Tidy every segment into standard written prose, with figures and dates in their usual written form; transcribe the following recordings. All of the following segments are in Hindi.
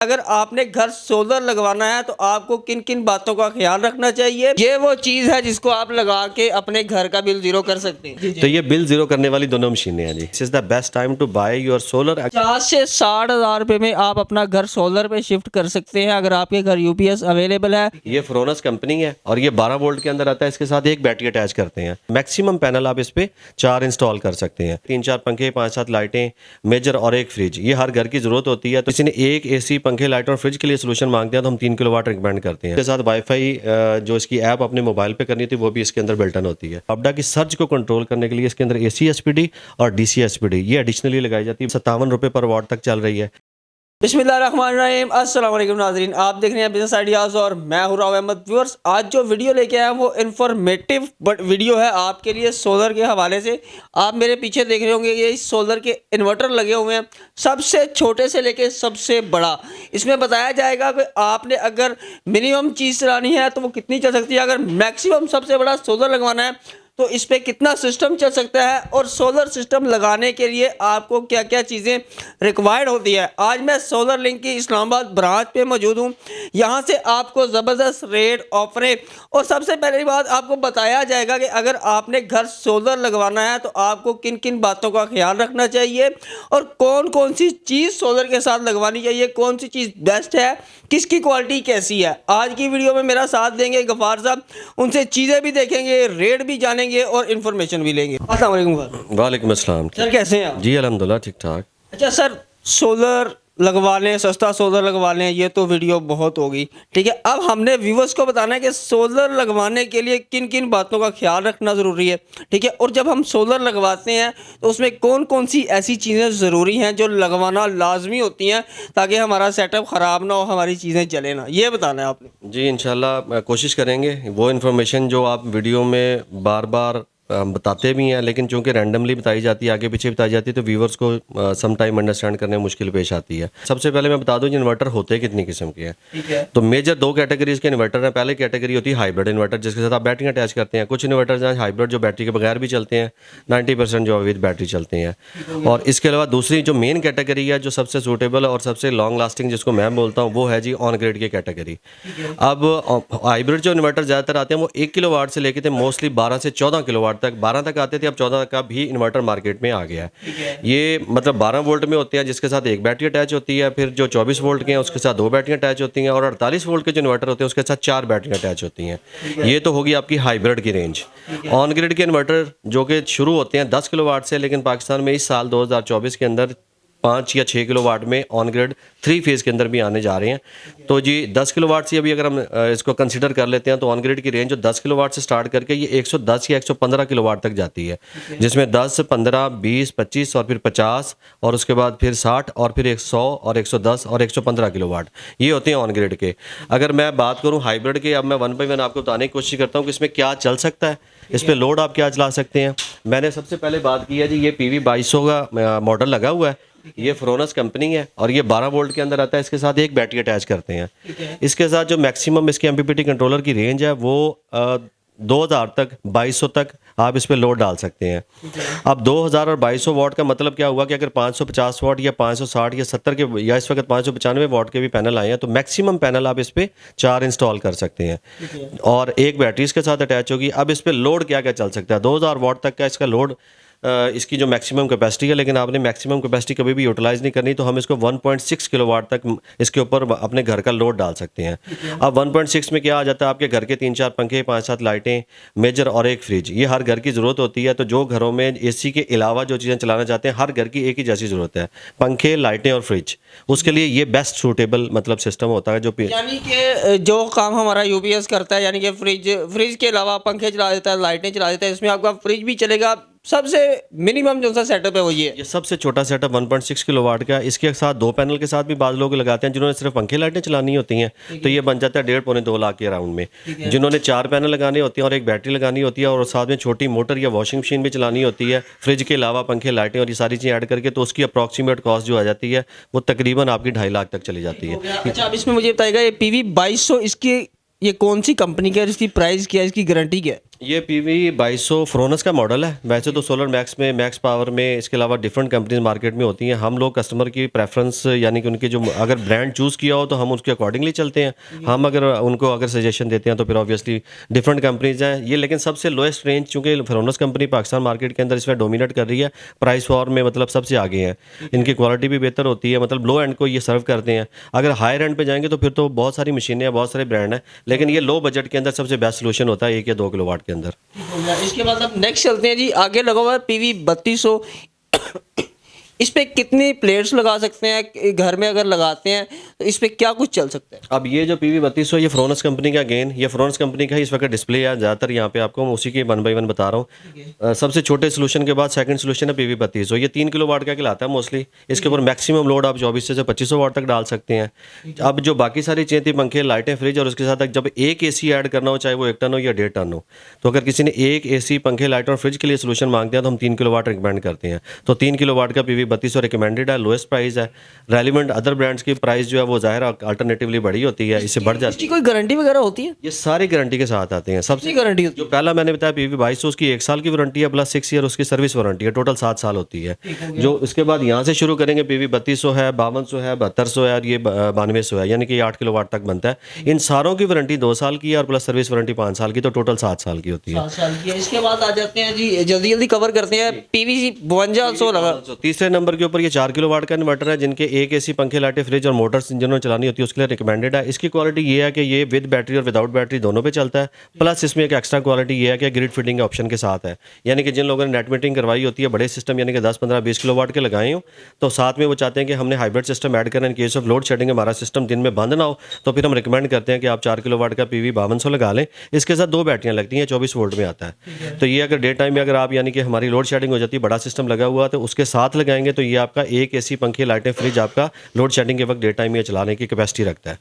अगर आपने घर सोलर लगवाना है तो आपको किन किन बातों का ख्याल रखना चाहिए। ये वो चीज़ है जिसको आप लगा के अपने घर का बिल जीरो कर सकते हैं। तो ये बिल जीरो करने वाली दोनों मशीनें हैं जी। This is the best time to buy your solar. 50 से 60 हज़ार रुपए में आप अपना घर सोलर पे शिफ्ट कर सकते हैं अगर आपके घर यूपीएस अवेलेबल है। ये फ्रोनस कंपनी है और ये 12 वोल्ट के अंदर आता है। इसके साथ एक बैटरी अटैच करते हैं। मैक्सिमम पैनल आप इस पे 4 इंस्टॉल कर सकते हैं। 3-4 पंखे, 5-7 लाइटें, मेजर और एक फ्रिज। ये हर घर की जरूरत होती है। तो किसी ने एक एसी, पंखे, लाइट और फ्रिज के लिए सोल्यूशन मांगते हैं तो हम 3 किलोवाट रिकमेंड करते हैं। इसके साथ वाईफाई जो इसकी ऐप अपने मोबाइल पे करनी थी वो भी इसके अंदर बिल्टन होती है। अपडा की सर्ज को कंट्रोल करने के लिए इसके अंदर एसी एसपीडी और डीसी एसपीडी ये एडिशनली लगाई जाती है। 57 रुपए पर वाट तक चल रही है। बिस्मिल्लाहिर्रहमानिर्रहीम, अस्सलाम वालेकुम नाज़रीन, आप देख रहे हैं बिजनेस आइडियाज़ और मैं हूं राव अहमद। व्यूअर्स, आज जो वीडियो लेके आया वो इन्फॉर्मेटिव बट वीडियो है आपके लिए सोलर के हवाले से। आप मेरे पीछे देख रहे होंगे ये सोलर के इन्वर्टर लगे हुए हैं, सबसे छोटे से लेके सबसे बड़ा। इसमें बताया जाएगा कि आपने अगर मिनिमम चीज़ चलानी है तो वो कितनी चल सकती है, अगर मैक्सिमम सबसे बड़ा सोलर लगवाना है तो इस पर कितना सिस्टम चल सकता है और सोलर सिस्टम लगाने के लिए आपको क्या क्या चीज़ें रिक्वायर्ड होती है। आज मैं सोलर लिंक की इस्लामाबाद ब्रांच पे मौजूद हूँ। यहाँ से आपको ज़बरदस्त रेट ऑफरें और सबसे पहली बात आपको बताया जाएगा कि अगर आपने घर सोलर लगवाना है तो आपको किन किन बातों का ख्याल रखना चाहिए और कौन कौन सी चीज़ सोलर के साथ लगवानी चाहिए, कौन सी चीज़ बेस्ट है, किसकी क्वालिटी कैसी है। आज की वीडियो में मेरा साथ देंगे गफ़ार साहब, उनसे चीज़ें भी देखेंगे, रेट भी जानेंगे और इन्फॉर्मेशन भी लेंगे। अस्सलाम वालेकुम। वालेकुम अस्सलाम। सर कैसे हैं आप? जी अल्हम्दुलिल्लाह ठीक ठाक। अच्छा सर, सोलर लगवा लें, सस्ता सोलर लगवा लें, ये तो वीडियो बहुत होगी, ठीक है। अब हमने व्यूवर्स को बताना है कि सोलर लगवाने के लिए किन किन बातों का ख्याल रखना ज़रूरी है, ठीक है। और जब हम सोलर लगवाते हैं तो उसमें कौन कौन सी ऐसी चीज़ें ज़रूरी हैं जो लगवाना लाजमी होती हैं ताकि हमारा सेटअप ख़राब ना हो, हमारी चीज़ें चले ना, ये बताना है आपने। जी इंशाल्लाह कोशिश करेंगे वो इन्फॉर्मेशन जो आप वीडियो में बार बार बताते भी हैं, लेकिन चूंकि रैंडमली बताई जाती है, आगे पीछे बताई जाती है, तो व्यूवर्स को सम टाइम अंडरस्टैंड करने में मुश्किल पेश आती है। सबसे पहले मैं बता दूं इन्वर्टर होते कितनी किस्म के हैं। ठीक है। तो मेजर 2 कैटेगरीज के इन्वर्टर हैं। पहले कैटेगरी होती है हाइब्रिड इन्वर्टर, जिसके साथ आप बैटरी अटैच करते हैं। कुछ इन्वर्टर हैं हाइब्रिड जो बैटरी के बगैर भी चलते हैं, 90% जो विद बैटरी चलते हैं। और इसके अलावा दूसरी जो मेन कैटेगरी है, जो सबसे सूटेबल और सबसे लॉन्ग लास्टिंग जिसको मैं बोलता हूँ, वो है जी ऑन ग्रिड की कैटेगरी। अब हाइब्रिड जो इन्वर्टर ज़्यादातर आते हैं वो 1 किलोवाट से लेके थे मोस्टली 12 से 14 किलोवाट तक, 12 तक आते थे, अब 14 का भी इन्वर्टर मार्केट में आ गया है। ये मतलब 12 वोल्ट में होते हैं जिसके साथ एक बैटरी अटैच होती है, फिर जो 24 वोल्ट के हैं उसके साथ 2 बैटरी अटैच होती हैं, और 48 वोल्ट के जो इन्वर्टर होते हैं उसके साथ 4 बैटरी अटैच होती हैं। ये तो होगी आपकी हाइब्रिड की रेंज। ऑन ग्रिड के इन्वर्टर जो कि शुरू होते हैं 10 किलोवाट से, लेकिन पाकिस्तान में इस साल 2024 के अंदर 5 या 6 किलोवाट में ऑन ग्रिड 3 फेज़ के अंदर भी आने जा रहे हैं। तो जी 10 किलोवाट से अभी अगर हम इसको कंसिडर कर लेते हैं तो ऑन ग्रिड की रेंज जो 10 किलोवाट से स्टार्ट करके ये 110 या 115 किलोवाट तक जाती है, जिसमें 10, 15, 20, 25 और फिर 50 और उसके बाद फिर 60 और फिर 100 और 110 और 115 किलोवाट, ये होते हैं ऑन ग्रिड के। अगर मैं बात करूँ हाइब्रिड के, अब मैं 1 बाय 1 आपको बताने की कोशिश करता हूँ कि इसमें क्या चल सकता है, इस पर लोड आप क्या चला सकते हैं। मैंने सबसे पहले बात की है जी, ये PV 2200 का मॉडल लगा हुआ है। ये फ्रोनस कंपनी है और ये 12 वोल्ट के अंदर आता है। इसके साथ एक बैटरी अटैच करते हैं। इसके साथ जो मैक्सिमम इसके MPPT कंट्रोलर की रेंज है वो 2000 तक, 2200 तक आप इस पे लोड डाल सकते हैं। अब 2000 और 2200 वाट का मतलब क्या हुआ कि अगर 550 वाट या 560 या 70 के या इस वक्त 595 वाट के भी पैनल आए हैं तो मैक्सिमम पैनल आप इस पे 4 इंस्टॉल कर सकते हैं और एक बैटरी इसके साथ अटैच होगी। अब इस पे लोड क्या क्या चल सकता है, 2000 वाट तक का इसका लोड इसकी जो मैक्सिमम कैपेसिटी है, लेकिन आपने मैक्सिमम कैपेसिटी कभी भी यूटिलाइज नहीं करनी, तो हम इसको 1.6 किलोवाट तक इसके ऊपर अपने घर का लोड डाल सकते हैं। अब 1.6 में क्या आ जाता है, आपके घर के 3-4 पंखे, 5-7 लाइटें, मेजर और एक फ्रिज, ये हर घर की ज़रूरत होती है। तो जो घरों में AC के अलावा जो चीज़ें चलाना चाहते हैं, हर घर की एक ही जैसी ज़रूरत है, पंखे, लाइटें और फ्रिज, उसके लिए ये बेस्ट सूटेबल मतलब सिस्टम होता है। जो यानी कि जो काम हमारा UPS करता है, यानी कि फ्रिज के अलावा पंखे चला देता है, लाइटें चला देता है, इसमें आपका फ्रिज भी चलेगा। सबसे मिनिमम जो सा सेटअप है वो ये सबसे छोटा सेटअप 1.6 किलोवाट का। इसके साथ 2 पैनल के साथ भी बाज़ लोग लगाते हैं जिन्होंने सिर्फ पंखे लाइटें चलानी होती हैं, तो ये बन जाता है 1.5-2 लाख के अराउंड में। जिन्होंने 4 पैनल लगाने होते हैं और एक बैटरी लगानी होती है और साथ में छोटी मोटर या वॉशिंग मशीन भी चलानी होती है, फ्रिज के अलावा पंखे, लाइटें और ये सारी चीज़ें ऐड करके, तो उसकी अप्रॉक्सीमेट कॉस्ट जो आ जाती है वो तकरीबन आपकी 2.5 लाख तक चली जाती है। अच्छा, अब इसमें मुझे बताएगा ये PV 2200 इसकी ये कौन सी कंपनी का है, इसकी प्राइस क्या है, इसकी गारंटी क्या है? ये PV 2200 फ्रोनस का मॉडल है। वैसे तो सोलर मैक्स में, मैक्स पावर में, इसके अलावा डिफरेंट कंपनीज मार्केट में होती हैं। हम लोग कस्टमर की प्रेफरेंस यानी कि उनके जो अगर ब्रांड चूज़ किया हो तो हम उसके अकॉर्डिंगली चलते हैं। हम अगर उनको अगर सजेशन देते हैं तो फिर ऑब्वियसली डिफरेंट कंपनीज हैं ये। लेकिन सबसे लोएस्ट रेंज चूँकि फ्रोनस कंपनी पाकिस्तान मार्केट के अंदर इसमें डोमिनेट कर रही है, प्राइस वॉर में मतलब सबसे आगे हैं। इनकी क्वालिटी भी बेहतर होती है, मतलब लो एंड को ये सर्व करते हैं। अगर हायर एंड पे जाएंगे तो फिर तो बहुत सारी मशीनें हैं, बहुत सारे ब्रांड हैं, लेकिन ये लो बजट के अंदर सबसे बेस्ट सोल्यूशन होता है 1 या 2 किलोवाट के अंदर। इसके बाद अब नेक्स्ट चलते हैं जी। आगे लगा हुआ है PV 3200। इस पे कितनी प्लेट्स लगा सकते हैं घर में, अगर लगाते हैं तो इस पे क्या कुछ चल सकता है? अब ये जो PV 3200 ये फ्रोनस कंपनी का, अगेन ये फ्रोनस कंपनी का ही इस वक्त डिस्प्ले है ज़्यादातर यहाँ पे आपको। मैं उसी के 1 बाय 1 बता रहा हूँ। सबसे छोटे सोल्यूशन के बाद सेकंड सोल्यूशन है PV 3200। ये 3 किलोवाट का कहलाता है मोस्टली। इसके ऊपर मैक्सिमम लोड आप 2400 से 2500 वाट तक डाल सकते हैं। अब जो बाकी सारी चीज़ें थी, पंखे, लाइटें, फ्रिज, और उसके साथ जब एक AC ऐड करना हो, चाहे वो 1 टन हो या 1.5 टन हो, तो अगर किसी ने एक AC, पंखे, लाइट और फ्रिज के लिए सोल्यूशन मांगते हैं तो हम 3 किलोवाट रिकमेंड करते हैं। तो 3 किलोवाट का PV 3200 रिकमेंडेड है, लोएस्ट प्राइस है। रेलिवेंट अदर ब्रांड्स की प्राइस जो है वो ज़ाहिर अल्टरनेटिवली बड़ी होती है, इससे बढ़ जाती इसकी कोई गारंटी वगैरह होती है? ये सारी गारंटी के साथ आते हैं। सबसे गारंटी होती जो पहला मैंने बताया PV 2200 उसकी 1 साल की वारंटी है, प्लस 6 ईयर उसकी सर्विस वारंटी है, टोटल 7 साल होती है। जो उसके बाद यहाँ से शुरू करेंगे PV 3200 है, 5200 है, 7200 है और ये 9200 है, यानी कि 8 किलोवाट तक बनता है। इन सारों की वारंटी 2 साल की है और प्लस सर्विस वारंटी 5 साल की, तो टोटल 7 साल की होती है। 7 साल की है। इसके बाद आ जाते हैं जी, जल्दी जल्दी कवर करते हैं, PV 5200 लगा। तीसरे नंबर के ऊपर ये 4 किलोवाट का इन्वर्टर है, जिनके एक AC, पंखे, लाइटें, फ्रिज और मोटर्स जिन्होंने चलानी होती है उसके लिए रिकमेंडेड है। इसकी क्वालिटी ये है कि ये विद बैटरी और विदाउट बैटरी दोनों पे चलता है। प्लस इसमें एक एक्स्ट्रा क्वालिटी ये है कि ग्रिड फिटिंग के ऑप्शन के साथ है, यानी कि जिन लोगों ने नेट मीटरिंग करवाई होती है, बड़े सिस्टम यानी कि 10, 15, 20 किलोवाट के लगाए हो, तो साथ में वो चाहते हैं कि हमने हाइब्रिड सिस्टम ऐड करना, in case of load shedding हमारा सिस्टम दिन में बंद ना हो, तो फिर हम रिकमेंड करते हैं कि आप 4 किलोवाट का PV 5200 लगा लें। इसके साथ 2 बैटरियाँ लगती हैं, 24 वोल्ट में आता है। तो ये अगर डे टाइम में अगर आप यानी कि हमारी लोड शेडिंग हो जाती है, बड़ा सिस्टम लगा हुआ है, तो उसके साथ लगाएंगे तो ये आपका एक AC, पंखे, लाइटें, फ्रिज आपका लोड शेडिंग के वक्त डे टाइम में चलाने की कैपेसिटी रखता है।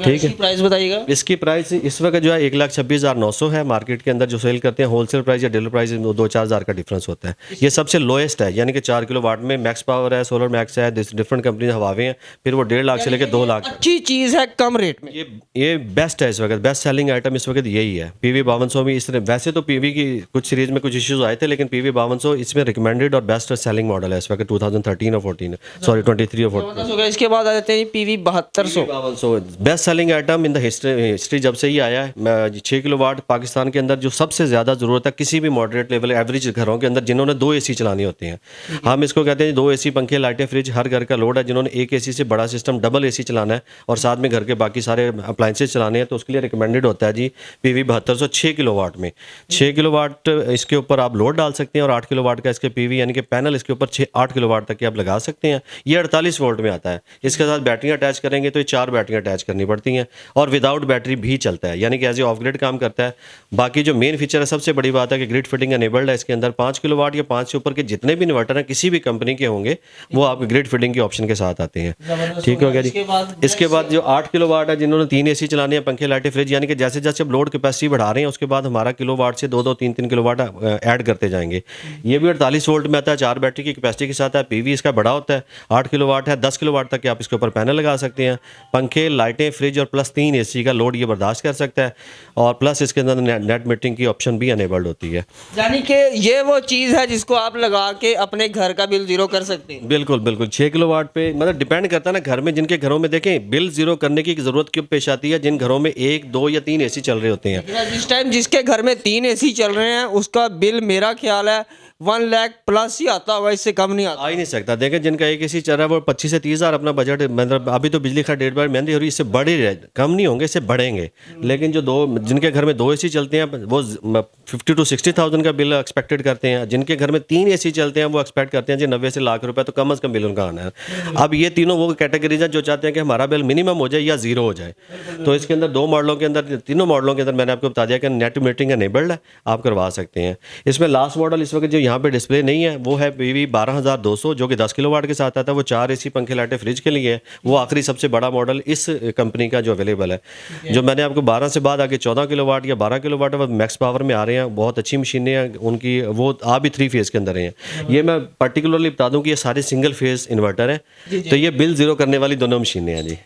ठीक है, प्राइस बताइएगा। इसकी प्राइस इस वक्त जो है 1,26,900 है मार्केट के अंदर जो सेल करते हैं। होलसेल प्राइस या डीलर प्राइस 2-4 हज़ार का डिफरेंस होता है। ये सबसे लोएस्ट है, यानी कि 4 किलोवाट में मैक्स पावर है, सोलर मैक्स है, डिफरेंट कंपनी हवावे हैं, फिर वो 1.5 लाख से लेकर 2 लाख। अच्छी चीज़ है कम रेट में। ये बेस्ट है इस वक्त, बेस्ट सेलिंग आइटम इस वक्त यही है। PV 5200 में इस तरह, वैसे तो PV की कुछ सीरीज में कुछ इश्यूज आए थे, लेकिन PV 5200 इसमें रिकमेंडेड और बेस्ट सेलिंग मॉडल है इस वक्त 2013 और 14, सॉरी 23 और 14। इसके बाद आ जाते हैं PV 7200। Best selling item in the history जब से ही आया है। 6 किलोवाट पाकिस्तान के अंदर जो सबसे ज़्यादा ज़रूरत है किसी भी मॉडरेट लेवल एवरेज घरों के अंदर जिन्होंने 2 AC चलाने होते हैं। हम इसको कहते हैं 2 AC, पंखे, लाइटें, फ्रिज, हर घर का लोड है। जिन्होंने एक AC से बड़ा सिस्टम डबल AC चलाना है और साथ में घर के बाकी सारे अप्लाइंसेज चलाने हैं, तो उसके लिए रिकमेंडेड होता है जी PV 7200 6 किलोवाट में। 6 किलोवाट इसके ऊपर आप लोड डाल सकते हैं और 8 किलोवाट का इसके PV यानी कि पैनल इसके ऊपर 8 किलोवाट तक के आप लगा सकते हैं। ये 48 वोल्ट में आता है। इसके साथ बैटरियाँ अटैच करेंगे तो ये 4 बैटरियाँ अटैच करनी पड़ती हैं और विदाउट बैटरी भी चलता है, यानी कि एज ए ऑफ ग्रिड काम करता है। बाकी जो मेन फीचर है, सबसे बड़ी बात है कि ग्रिड फिटिंग एनेबल्ड है इसके अंदर। 5 किलोवाट या 5 से ऊपर के जितने भी इन्वर्टर हैं किसी भी कंपनी के होंगे वो आपके ग्रिड फिटिंग के ऑप्शन के साथ आते हैं। ठीक हो गया जी। इसके बाद जो 8 किलोवाट है, जिन्होंने 3 AC चलाने हैं, पंखे, लाइटें, फ्रिज, यानी कि जैसे जैसे आप लोड कैपेसिटी बढ़ा रहे हैं उसके बाद हमारा किलोवाट से 2-2, 3-3 किलोवाट ऐड करते जाएंगे। ये भी 48 वोल्ट में आता है, 4 बैटरी की कैपेसिटी के साथ है। PV इसका बड़ा होता है, 8 किलोवाट है, 10 किलोवाट तक के आप इसके ऊपर पैनल लगा सकते हैं। पंखे, लाइटें, फ्रिज और प्लस 3 AC का लोड ये बर्दाश्त कर सकता है और प्लस इसके अंदर नेट मीटरिंग की ऑप्शन भी अनेबल्ड होती है। यानी कि ये वो चीज़ है जिसको आप लगा के अपने घर का बिल जीरो कर सकते हैं। बिल्कुल बिल्कुल। 6 किलोवाट पे मतलब डिपेंड करता है ना घर में, जिनके घरों में देखें बिल जीरो करने की ज़रूरत क्यों पेश आती है, जिन घरों में 1, 2 या 3 AC चल रहे होते हैं। जिस टाइम जिसके घर में 3 AC चल रहे हैं उसका बिल मेरा ख्याल है 1 लाख प्लस ही आता होगा, इससे कम नहीं आता। आ ही नहीं सकता। देखें जिनका एक AC चल रहा है वो 25 से 30 हज़ार अपना बजट, मतलब अभी तो बिजली का 1.5 बार महंगी हो रही है, इससे बढ़ ही रहे, कम नहीं होंगे, इससे बढ़ेंगे। लेकिन जो जिनके घर में 2 AC चलते हैं वो 50 to 60,000 का बिल एक्सपेक्टेड करते हैं। जिनके घर में 3 AC चलते हैं वो एक्सपेक्ट करते हैं जी 90 से लाख रुपए तो कम अज़ कम बिल उनका आना है। अब ये तीनों वो कैटेगरीज हैं जो चाहते हैं कि हमारा बिल मिनिमम हो जाए या जीरो हो जाए। तो इसके अंदर 2 मॉडलों के अंदर, तीनों मॉडलों के अंदर मैंने आपको बता दिया कि नेट मीटरिंग एनेबल्ड है, आप करवा सकते हैं। इसमें लास्ट मॉडल इस वक्त जो यहाँ पे डिस्प्ले नहीं है वो है PV बाद 200 जो कि 10 किलोवाट के साथ आता है, वो 4 एसी पंखे लाइटें फ्रिज के लिए है। वो आखिरी सबसे बड़ा मॉडल इस कंपनी का जो अवेलेबल है। जो मैंने आपको 12 से बाद आगे 14 किलोवाट या 12 किलोवाट वो मैक्स पावर में आ रहे हैं, बहुत अच्छी मशीनें हैं उनकी, वो आ भी 3 फेज़ के अंदर हैं। ये मैं पर्टिकुलरली बता दूं कि ये सारे सिंगल फेज़ इन्वर्टर हैं। तो ये बिल ज़ीरो करने वाली दोनों मशीनें हैं जी।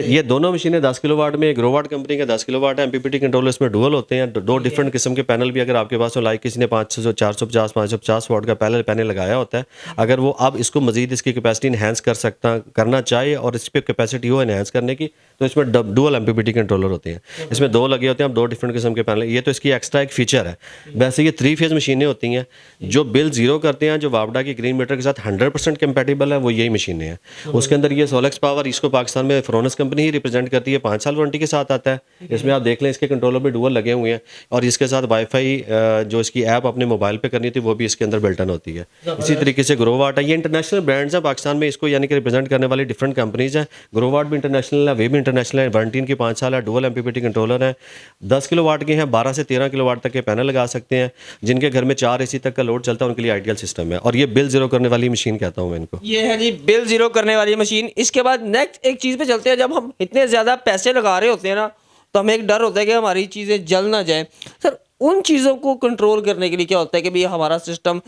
ये दोनों मशीनें 10 किलोवाट में, एक रोवाट कंपनी का 10 किलोवाट है, एमपीपीटी कंट्रोलर इसमें डुअल होते हैं। दो डिफरेंट किस्म के पैनल भी अगर आपके पास हो, लाइक किसी ने 500 450 550 वाट का पैनल लगाया होता है, अगर वो अब इसको मजीद इसकी कैपेसिटी इन्हेंस करना चाहे और इस पर कैपेसिटी हो इन्हेंस करने की, तो इसमें डुअल एमपीपीटी कंट्रोलर होते हैं। इसमें 2 लगे होते हैं, अब 2 डिफरेंट किस्म के पैनल। ये तो इसकी एक्स्ट्रा एक फीचर है। वैसे ये 3 फेज़ मशीनें होती हैं जो बिल ज़ीरो करते हैं, जो वावडा की ग्रीन मीटर के साथ 100% कंपैटिबल है, वो यही मशीनें हैं। उसके अंदर ये सोलेक्स पावर, इसको पाकिस्तान में फ्रोनस कंपनी ही रिप्रेजेंट करती है, 5 साल वारंटी के साथ आता है। इसमें आप देख लें इसके कंट्रोलर भी डुअल लगे हुए हैं, और इसके साथ वाईफाई जो इसकी ऐप अपने मोबाइल पे करनी थी वो भी इसके अंदर बिल्ट इन होती है। इसी तरीके से ग्रोवाट है, ये इंटरनेशनल ब्रांड्स हैं पाकिस्तान में, इसको यानी कि रिप्रेजेंट करने वाली डिफरेंट कंपनीज हैं। ग्रोवाट भी इंटरनेशनल है, वे भी इंटरनेशनल है, वारंटी इनकी 5 साल है, डुअल एमपीपीटी कंट्रोलर है। 10 किलोवाट के हैं, 12 से 13 किलोवाट तक के पैनल लगा सकते हैं। जिनके घर में 4 एसी तक का लोड चलता है उनके लिए आइडियल सिस्टम है, और ये बिल ज़ीरो करने वाली मशीन कहता हूँ मैं इनको। ये है जी बिल ज़ीरो करने वाली मशीन। इसके बाद नेक्स्ट एक चीज़ पे चलते हैं। जब हम इतने ज़्यादा पैसे लगा रहे होते हैं ना, तो हमें एक डर होता है कि हमारी चीज़ें जल ना जाए। सर, उन चीज़ों को कंट्रोल करने के लिए क्या होता है कि भाई हमारा सिस्टम,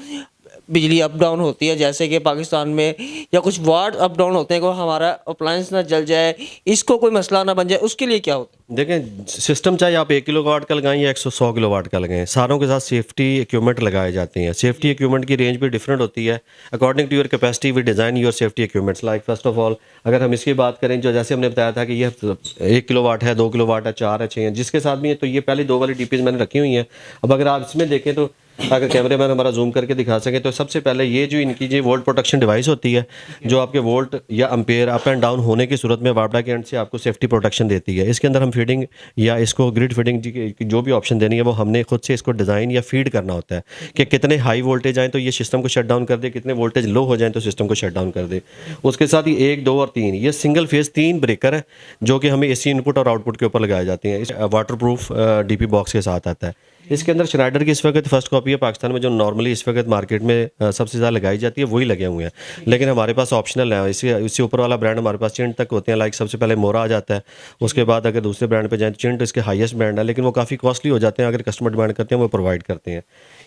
बिजली अप डाउन होती है जैसे कि पाकिस्तान में, या कुछ वाट अप डाउन होते हैं, को हमारा अप्लायंस ना जल जाए, इसको कोई मसला ना बन जाए, उसके लिए क्या होता है? देखें, सिस्टम चाहे आप 1 किलोवाट का लगाएं या 100 किलोवाट का लगाएं, सारों के साथ सेफ्टी इक्विपमेंट लगाए जाते हैं। सेफ्टी इक्विपमेंट की रेंज भी डिफरेंट होती है according to your capacity. We design your safety equipments. Like first of all अगर हम इसकी बात करें, जो जैसे हमने बताया था कि ये 1 किलोवाट है, 2 किलोवाट है, 4 है, 6 है, जिसके साथ भी है, तो ये पहले 2 वाली डीपीज मैंने रखी हुई हैं। अब अगर आप इसमें देखें, तो अगर कैमरे मैन हमारा जूम करके दिखा सके, तो सबसे पहले ये जो इनकी जो वोल्ट प्रोटेक्शन डिवाइस होती है, जो आपके वोल्ट या एम्पेयर अप एंड डाउन होने की सूरत में वावडा के एंड से आपको सेफ्टी प्रोटेक्शन देती है। इसके अंदर हम फीडिंग या इसको ग्रिड फीडिंग की जो भी ऑप्शन देनी है, वो हमने खुद से इसको डिज़ाइन या फीड करना होता है कि कितने हाई वोल्टेज आए तो ये सिस्टम को शट डाउन कर दे, कितने वोल्टेज लो हो जाए तो सिस्टम को शट डाउन कर दे। उसके साथ ही 1, 2 और 3 ये सिंगल फेज 3 ब्रेकर है, जो कि हमें एसी इनपुट और आउटपुट के ऊपर लगाए जाते हैं। इस वाटर प्रूफ डीपी बॉक्स के साथ आता है। इसके अंदर श्नाइडर की इस वक्त फर्स्ट कॉपी है पाकिस्तान में, जो नॉर्मली इस वक्त मार्केट में सबसे ज़्यादा लगाई जाती है, वही लगे हुए हैं। लेकिन हमारे पास ऑप्शनल है, इससे ऊपर वाला ब्रांड हमारे पास चिंट तक होते हैं। लाइक सबसे पहले मोरा आ जाता है, उसके बाद अगर दूसरे ब्रांड पे जाएँ तो चिंट इसके हाईएस्ट ब्रांड है, लेकिन वो काफ़ी कॉस्टली हो जाते हैं। अगर कस्टमर डिमांड करते हैं वो प्रोवाइड करते हैं।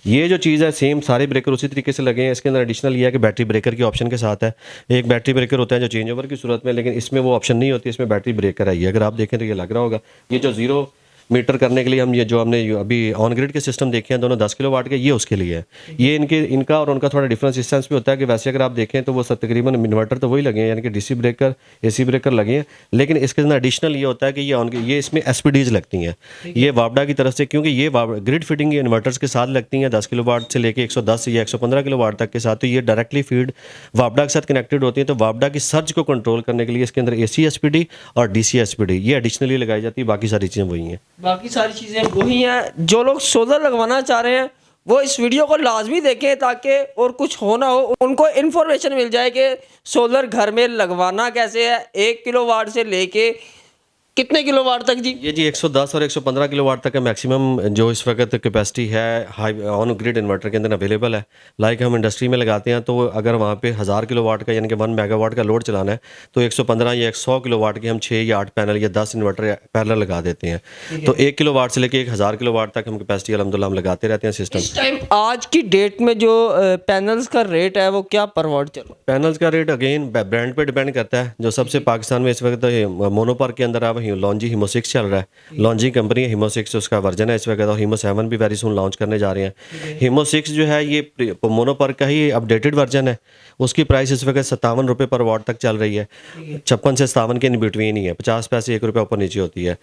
ये जो चीज़ है सेम सारे ब्रेकर उसी तरीके से लगे हैं। इसके अंदर एडिशनल ये है कि बैटरी ब्रेकर की ऑप्शन के साथ है। एक बैटरी ब्रेकर होता है जो चेंज ओवर की सूरत में, लेकिन इसमें वो ऑप्शन नहीं होती, इसमें बैटरी ब्रेकर है। ये अगर आप देखें तो ये लग रहा होगा, ये जो 0 मीटर करने के लिए हम ये जो हमने अभी ऑन ग्रिड के सिस्टम देखे हैं दोनों 10 किलोवाट के, ये उसके लिए है। ये इनका और उनका थोड़ा डिफरेंस इस सेंस भी होता है कि वैसे अगर आप देखें तो वो तकरीबन इन्वर्टर तो वही लगे हैं, यानी कि डीसी ब्रेकर, एसी ब्रेकर लगे हैं, लेकिन इसके अंदर एडिशनल ये होता है कि ये इसमें एसपीडीज लगती हैं, ये वावडा की तरफ से, क्योंकि ये ग्रिड फिटिंग इन्वर्टर्स के साथ लगती हैं 10 किलोवाट से लेकर 110 या 115 किलोवाट तक के साथ। तो ये डायरेक्टली फीड वावडा के साथ कनेक्टेड होती है। तो वावडा की सर्ज को कंट्रोल करने के लिए इसके अंदर एसी एसपीडी और डीसी एसपीडी ये एडिशनली लगाई जाती है। बाकी सारी चीज़ें वही हैं, बाकी सारी चीज़ें वही हैं। जो लोग सोलर लगवाना चाह रहे हैं वो इस वीडियो को लाजमी देखें, ताकि और कुछ हो ना हो उनको इन्फॉर्मेशन मिल जाए कि सोलर घर में लगवाना कैसे है। 1 किलोवाट से लेके कितने किलोवाट तक जी? ये जी 110 और 115 किलोवाट तक का मैक्सिमम जो इस वक्त कैपेसिटी है हाई ऑन ग्रिड इन्वर्टर के अंदर अवेलेबल है। लाइक हम इंडस्ट्री में लगाते हैं, तो अगर वहाँ पे 1000 किलोवाट का यानी कि 1 मेगावाट का लोड चलाना है, तो 115 या 100 किलोवाट के हम 6 या 8 पैनल या 10 इन्वर्टर पैरेलल लगा देते हैं। तो 1 किलोवाट से लेकर 1000 किलोवाट तक हम कैपेसिटी अल्हम्दुलिल्लाह हम लगाते रहते हैं सिस्टम। इस टाइम आज की डेट में जो पैनल्स का रेट है वो क्या पर वाट चल रहा है? पैनल्स का रेट अगेन ब्रांड पे डिपेंड करता है। जो सबसे पाकिस्तान में इस वक्त मोनोपार के अंदर आप लॉन्जी हीमो 6 चल रहा है। लॉन्जी कंपनी है, हीमो 6 उसका वर्जन है इस वक्त, और हीमो 7 भी वेरी सून लॉन्च करने जा रहे हैं। हीमो 6 जो है ये मोनोपार का ही अपडेटेड वर्जन है। उसकी प्राइस इस वक्त 57 रुपये पर वाट तक चल रही है। 56 से 57 के इन बिटवीन ही है, 50 पैसे 1 रुपये ऊपर नीचे होती है।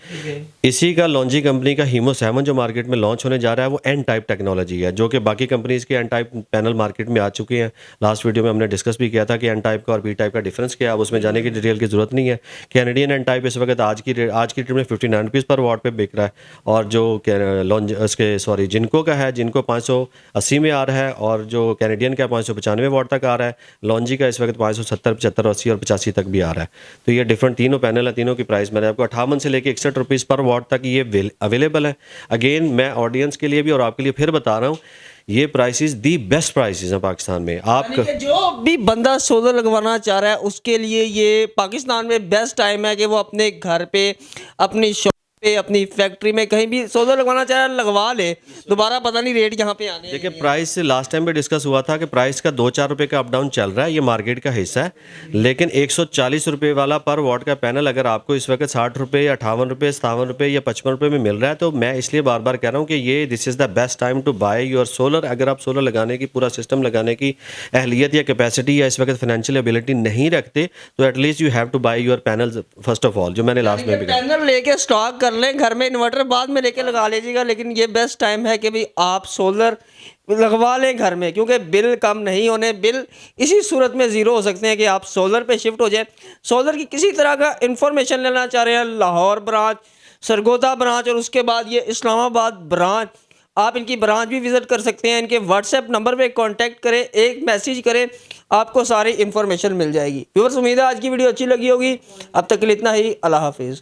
इसी का लॉन्जी कंपनी का हीमो 7 जो मार्केट में लॉन्च होने जा रहा है वो एन टाइप टेक्नोलॉजी है, जो कि बाकी कंपनीज के एन टाइप पैनल मार्केट में आ चुके हैं। लास्ट वीडियो में हमने डिस्कस भी किया था कि एन टाइप का और बी टाइप का डिफरेंस क्या है। अब उसमें जाने की डिटेल की जरूरत नहीं है। कैनेडियन एन टाइप इस वक्त आज की डेट में 59 रुपीज़ पर वाट पे बिक रहा है, और जो जिनको का है, जिनको 580 में आ रहा है, और जो कैनेडियन का 595 वाट तक आ रहा है। लॉन्जी का इस वक्त 570, 75, 80 और 85 तक भी आ रहा है। तो ये डिफरेंट तीनों पैनल है, तीनों की प्राइस मैंने आपको 58 से लेकर 61 रुपीज़ पर वाट तक ये अवेलेबल है। अगेन मैं ऑडियंस के लिए भी और आपके लिए फिर बता रहा हूँ ये प्राइसेस दी बेस्ट प्राइसेस हैं पाकिस्तान में। आप यानी कि जो भी बंदा सोलर लगवाना चाह रहा है उसके लिए ये पाकिस्तान में बेस्ट टाइम है कि वो अपने घर पे, अपनी शॉप पे, अपनी फैक्ट्री में कहीं भी सोलर लगवाना चाह रहा है लगवा ले, दोबारा पता नहीं रेट यहाँ पे आने हैं। देखिए प्राइस लास्ट टाइम भी डिस्कस हुआ था कि प्राइस का 2-4 रुपए का अप डाउन चल रहा है, ये मार्केट का हिस्सा है। लेकिन 140 रुपए वाला पर वॉट का पैनल अगर आपको इस वक्त 60 रुपए या 58 रुपए, 57 रुपए या 55 रुपए में मिल रहा है, तो मैं इसलिए बार बार कह रहा हूँ कि ये this is the best time to buy your solar. अगर आप सोलर लगाने की, पूरा सिस्टम लगाने की अहलियत या कैपेसिटी या इस वक्त फाइनेंशियल एबिलिटी नहीं रखते, तो at least you have to buy your panel first of all, जो मैंने लास्ट में भी कहा। पैनल लेके स्टॉक कर लें घर में, इन्वर्टर बाद में लेके लगा लीजिएगा, लेकिन ये बेस्ट टाइम है कि भाई आप सोलर लगवा लें घर में, क्योंकि बिल कम नहीं होने, बिल इसी सूरत में ज़ीरो हो सकते हैं कि आप सोलर पे शिफ्ट हो जाए। सोलर की किसी तरह का इंफॉर्मेशन लेना चाह रहे हैं, लाहौर ब्रांच, सरगोदा ब्रांच और उसके बाद ये इस्लामाबाद ब्रांच, आप इनकी ब्रांच भी विज़िट कर सकते हैं। इनके व्हाट्सएप नंबर पे कांटेक्ट करें, एक मैसेज करें, आपको सारी इन्फॉर्मेशन मिल जाएगी। व्यूअर्स, उम्मीद है आज की वीडियो अच्छी लगी होगी। अब तक के लिए इतना ही। अल्लाह हाफिज़।